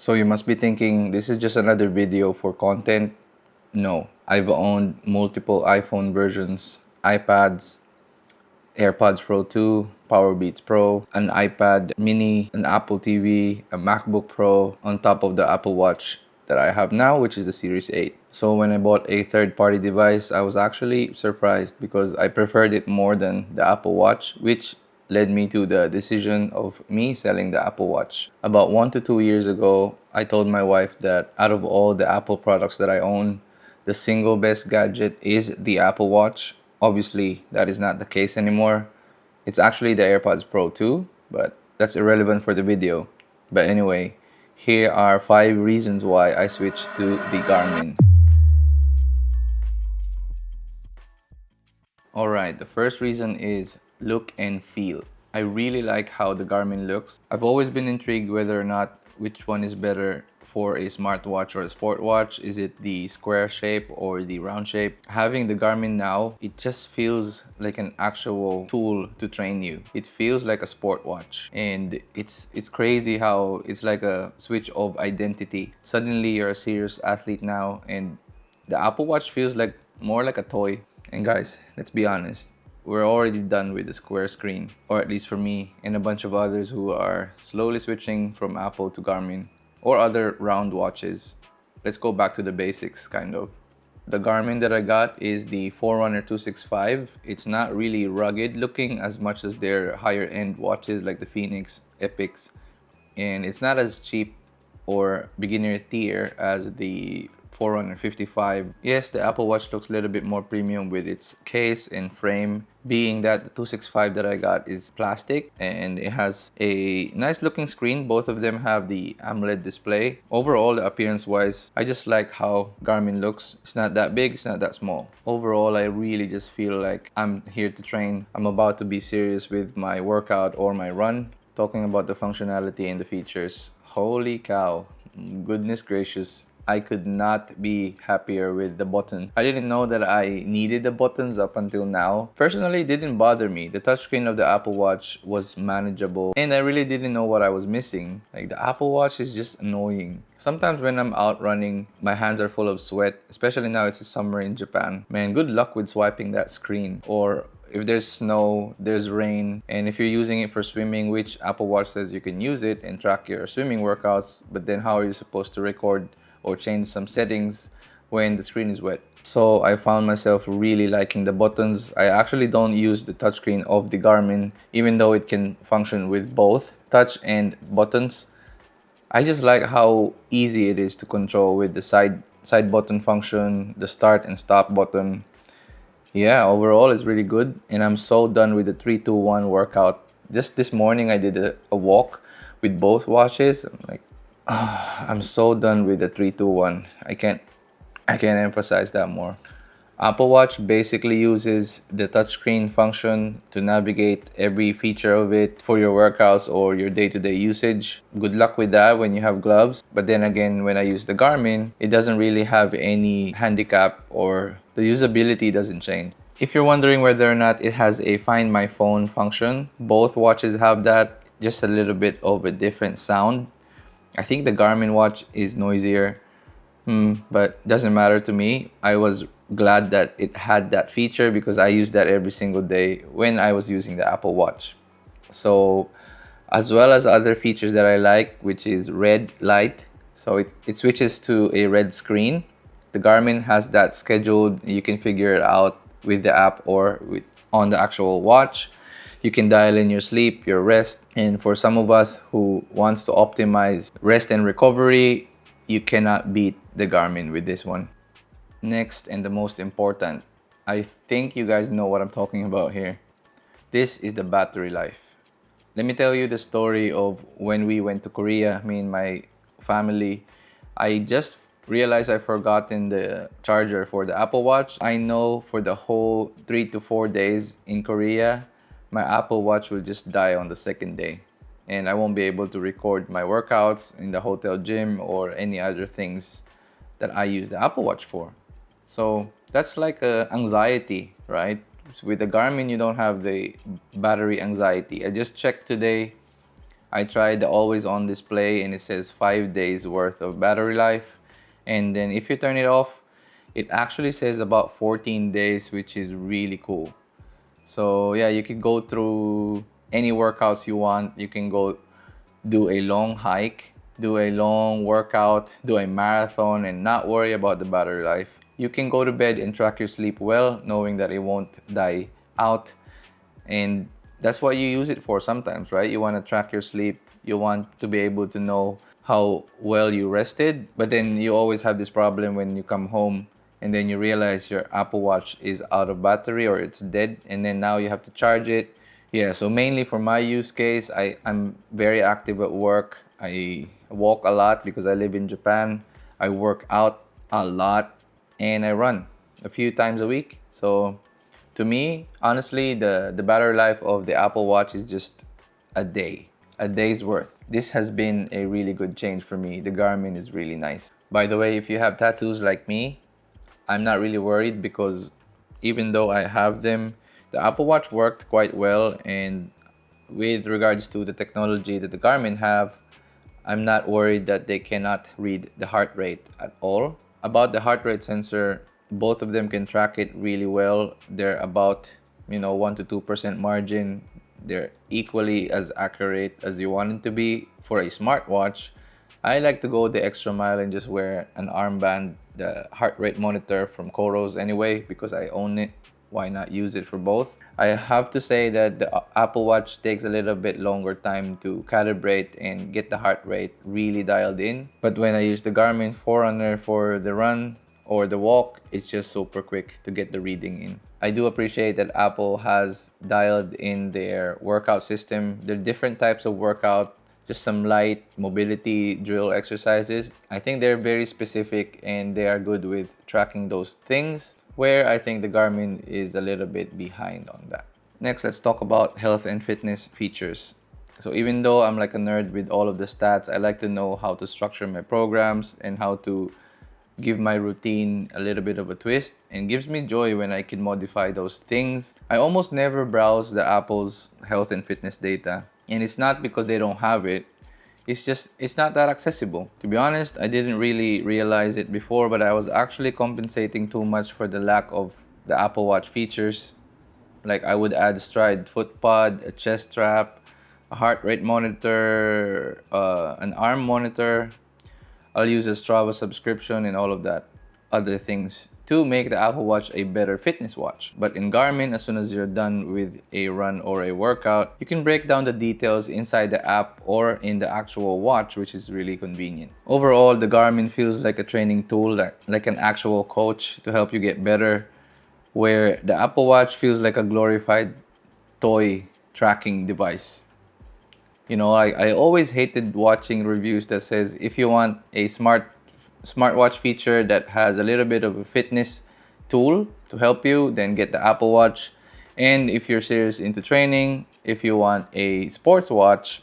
So you must be thinking, this is just another video for content. No, I've owned multiple iPhone versions, iPads, AirPods Pro 2, Power Beats Pro, an iPad mini, an Apple TV, a MacBook Pro on top of the Apple Watch that I have now, which is the Series 8. So when I bought a third-party device, I was actually surprised because I preferred it more than the Apple Watch, which led me to the decision of me selling the Apple Watch. About 1 to 2 years ago, I told my wife that out of all the Apple products that I own, the single best gadget is the Apple Watch. Obviously, that is not the case anymore. It's actually the AirPods Pro 2, but that's irrelevant for the video. But anyway, here are 5 reasons why I switched to the Garmin. Alright, the first reason is look and feel. I really like how the Garmin looks. I've always been intrigued whether or not which one is better for a smartwatch or a sport watch. Is it the square shape or the round shape? Having the Garmin now, it just feels like an actual tool to train you. It feels like a sport watch, and it's crazy how it's like a switch of identity. Suddenly you're a serious athlete now, and the Apple Watch feels like more like a toy. And guys, let's be honest, we're already done with the square screen, or at least for me and a bunch of others who are slowly switching from Apple to Garmin or other round watches. Let's go back to the basics, kind of. The Garmin that I got is the Forerunner 265. It's not really rugged looking as much as their higher end watches like the Phoenix, Epics, and it's not as cheap or beginner tier as the Forerunner 55. Yes, the Apple Watch looks a little bit more premium with its case and frame, being that the 265 that I got is plastic and it has a nice looking screen. Both of them have the AMOLED display. Overall, appearance wise, I just like how Garmin looks. It's not that big, it's not that small. Overall, I really just feel like I'm here to train. I'm about to be serious with my workout or my run. Talking about the functionality and the features, holy cow, goodness gracious, I could not be happier with the button. I didn't know that I needed the buttons up until now. Personally, it didn't bother me. The touchscreen of the Apple Watch was manageable and I really didn't know what I was missing. Like, the Apple Watch is just annoying. Sometimes when I'm out running, my hands are full of sweat, especially now it's summer in Japan. Man, good luck with swiping that screen. Or if there's snow, there's rain, and if you're using it for swimming, which Apple Watch says you can use it and track your swimming workouts, but then how are you supposed to record or change some settings when the screen is wet? So I found myself really liking the buttons. I actually don't use the touchscreen of the Garmin, even though it can function with both touch and buttons. I just like how easy it is to control with the side button function, the start and stop button. Yeah, overall it's really good, and I'm so done with the 3-2-1 workout. Just this morning I did a walk with both watches. I'm like, I'm so done with the 3-2-1. I can't emphasize that more. Apple Watch basically uses the touchscreen function to navigate every feature of it for your workouts or your day-to-day usage. Good luck with that when you have gloves. But then again, when I use the Garmin, it doesn't really have any handicap, or the usability doesn't change. If you're wondering whether or not it has a Find My Phone function, both watches have that, just a little bit of a different sound. I think the Garmin watch is noisier, but doesn't matter to me. I was glad that it had that feature because I use that every single day when I was using the Apple Watch. So, as well as other features that I like, which is red light. So it switches to a red screen. The Garmin has that scheduled. You can figure it out with the app or on the actual watch. You can dial in your sleep, your rest. And for some of us who wants to optimize rest and recovery, you cannot beat the Garmin with this one. Next, and the most important, I think you guys know what I'm talking about here. This is the battery life. Let me tell you the story of when we went to Korea, me and my family. I just realized I forgotten the charger for the Apple Watch. I know for the whole 3 to 4 days in Korea, my Apple Watch will just die on the second day. And I won't be able to record my workouts in the hotel gym or any other things that I use the Apple Watch for. So that's like a anxiety, right? So with the Garmin, you don't have the battery anxiety. I just checked today. I tried the always on display and it says 5 days worth of battery life. And then if you turn it off, it actually says about 14 days, which is really cool. So yeah, you can go through any workouts you want. You can go do a long hike, do a long workout, do a marathon, and not worry about the battery life. You can go to bed and track your sleep well, knowing that it won't die out. And that's what you use it for sometimes, right? You want to track your sleep, you want to be able to know how well you rested, but then you always have this problem when you come home and then you realize your Apple Watch is out of battery or it's dead, and then now you have to charge it. Yeah, so mainly for my use case, I'm very active at work. I walk a lot because I live in Japan. I work out a lot and I run a few times a week. So to me, honestly, the battery life of the Apple Watch is just a day's worth. This has been a really good change for me. The Garmin is really nice. By the way, if you have tattoos like me, I'm not really worried because even though I have them, the Apple Watch worked quite well. And with regards to the technology that the Garmin have, I'm not worried that they cannot read the heart rate at all. About the heart rate sensor, both of them can track it really well. They're about, 1 to 2% margin. They're equally as accurate as you want it to be. For a smartwatch, I like to go the extra mile and just wear an armband, the heart rate monitor from Coros anyway, because I own it. Why not use it for both? I have to say that the Apple Watch takes a little bit longer time to calibrate and get the heart rate really dialed in. But when I use the Garmin Forerunner for the run or the walk, it's just super quick to get the reading in. I do appreciate that Apple has dialed in their workout system. There are different types of workout, just some light mobility drill exercises. I think they're very specific and they are good with tracking those things, where I think the Garmin is a little bit behind on that. Next, let's talk about health and fitness features. So even though I'm like a nerd with all of the stats, I like to know how to structure my programs and how to give my routine a little bit of a twist, and gives me joy when I can modify those things. I almost never browse the Apple's health and fitness data, and it's not because they don't have it. It's not that accessible. To be honest, I didn't really realize it before, but I was actually compensating too much for the lack of the Apple Watch features. Like I would add stride foot pod, a chest strap, a heart rate monitor, an arm monitor. I'll use a Strava subscription and all of that other things to make the Apple Watch a better fitness watch. But in Garmin, as soon as you're done with a run or a workout, you can break down the details inside the app or in the actual watch, which is really convenient. Overall, the Garmin feels like a training tool, like an actual coach to help you get better, where the Apple Watch feels like a glorified toy tracking device. I always hated watching reviews that says if you want a smartwatch feature that has a little bit of a fitness tool to help you, then get the Apple Watch. And if you're serious into training, if you want a sports watch,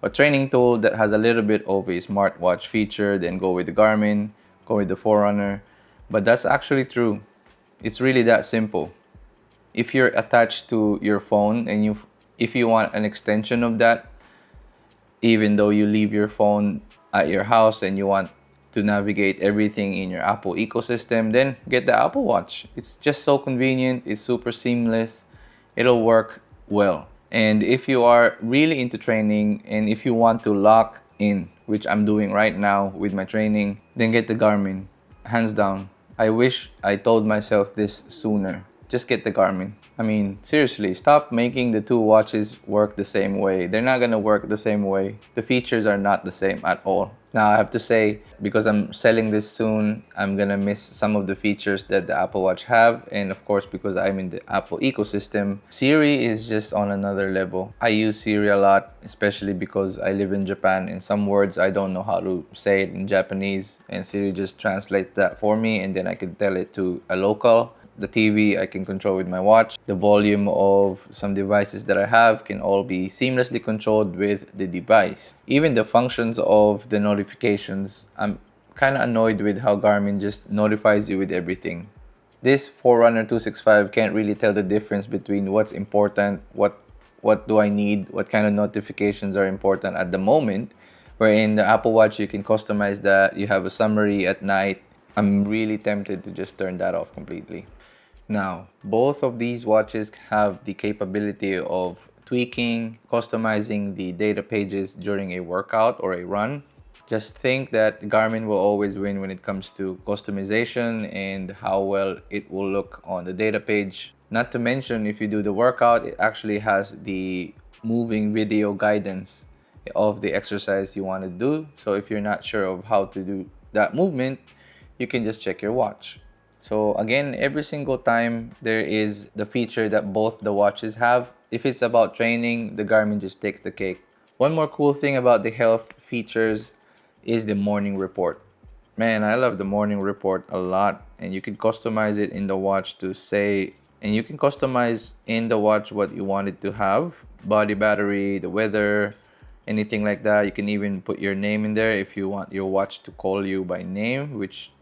a training tool that has a little bit of a smartwatch feature, then go with the Garmin, go with the Forerunner. But that's actually true. It's really that simple. If you're attached to your phone and if you want an extension of that, even though you leave your phone at your house and you want to navigate everything in your Apple ecosystem, then get the Apple Watch. It's just so convenient, it's super seamless, it'll work well. And if you are really into training and if you want to lock in, which I'm doing right now with my training, then get the Garmin, hands down. I wish I told myself this sooner. Just get the Garmin. I mean, seriously, stop making the two watches work the same way. They're not gonna work the same way. The features are not the same at all. Now, I have to say, because I'm selling this soon, I'm gonna miss some of the features that the Apple Watch have. And of course, because I'm in the Apple ecosystem, Siri is just on another level. I use Siri a lot, especially because I live in Japan and some words I don't know how to say it in Japanese. And Siri just translates that for me, and then I can tell it to a local. The TV I can control with my watch. The volume of some devices that I have can all be seamlessly controlled with the device. Even the functions of the notifications, I'm kind of annoyed with how Garmin just notifies you with everything. This Forerunner 265 can't really tell the difference between what's important, what do I need, what kind of notifications are important at the moment. Where in the Apple Watch, you can customize that. You have a summary at night. I'm really tempted to just turn that off completely. Now, both of these watches have the capability of tweaking, customizing the data pages during a workout or a run. Just think that Garmin will always win when it comes to customization and how well it will look on the data page. Not to mention, if you do the workout, it actually has the moving video guidance of the exercise you want to do. So if you're not sure of how to do that movement, you can just check your watch. So again, every single time there is the feature that both the watches have. If it's about training, the Garmin just takes the cake. One more cool thing about the health features is the morning report. Man, I love the morning report a lot, and you can customize it in the watch to say, and you can customize in the watch what you want it to have, body battery, the weather, anything like that. You can even put your name in there if you want your watch to call you by name, which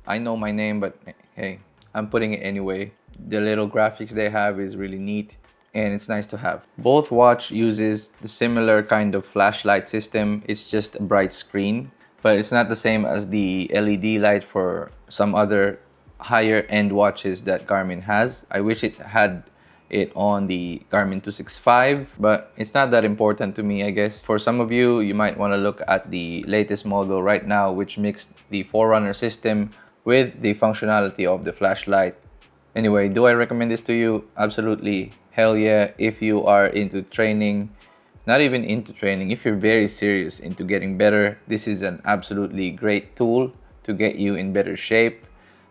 I know my name, but hey, I'm putting it anyway. The little graphics they have is really neat and it's nice to have. Both watch uses the similar kind of flashlight system. It's just a bright screen, but it's not the same as the LED light for some other higher end watches that Garmin has. I wish it had it on the Garmin 265, but it's not that important to me, I guess. For some of you, you might want to look at the latest model right now, which mixed the Forerunner system with the functionality of the flashlight. Anyway, do I recommend this to you? Absolutely. Hell yeah. If you are into training, not even into training, if you're very serious into getting better, this is an absolutely great tool to get you in better shape,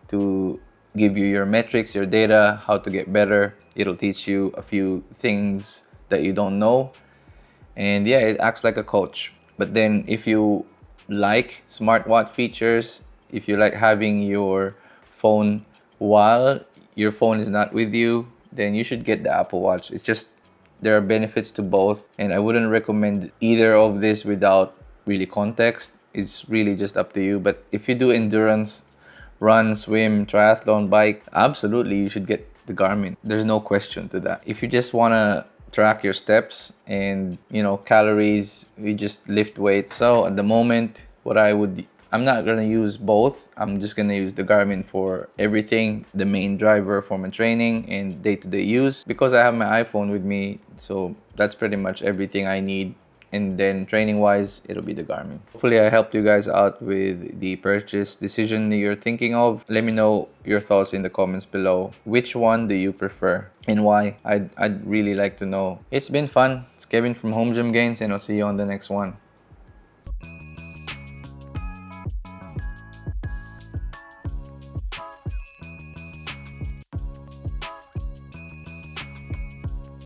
to give you your metrics, your data, how to get better. It'll teach you a few things that you don't know. And yeah, it acts like a coach. But then if you like smartwatch features, if you like having your phone while your phone is not with you, then you should get the Apple Watch. It's just there are benefits to both, and I wouldn't recommend either of this without really context. It's really just up to you. But if you do endurance, run, swim, triathlon, bike, absolutely you should get the Garmin. There's no question to that. If you just want to track your steps and calories, you just lift weights. So at the moment, I'm not gonna use both. I'm just gonna use the Garmin for everything, the main driver for my training and day-to-day use, because I have my iPhone with me. So that's pretty much everything I need. And then training wise, it'll be the Garmin. Hopefully I helped you guys out with the purchase decision that you're thinking of. Let me know your thoughts in the comments below. Which one do you prefer and why? I'd really like to know. It's been fun. It's Kevin from Home Gym Gains, and I'll see you on the next one.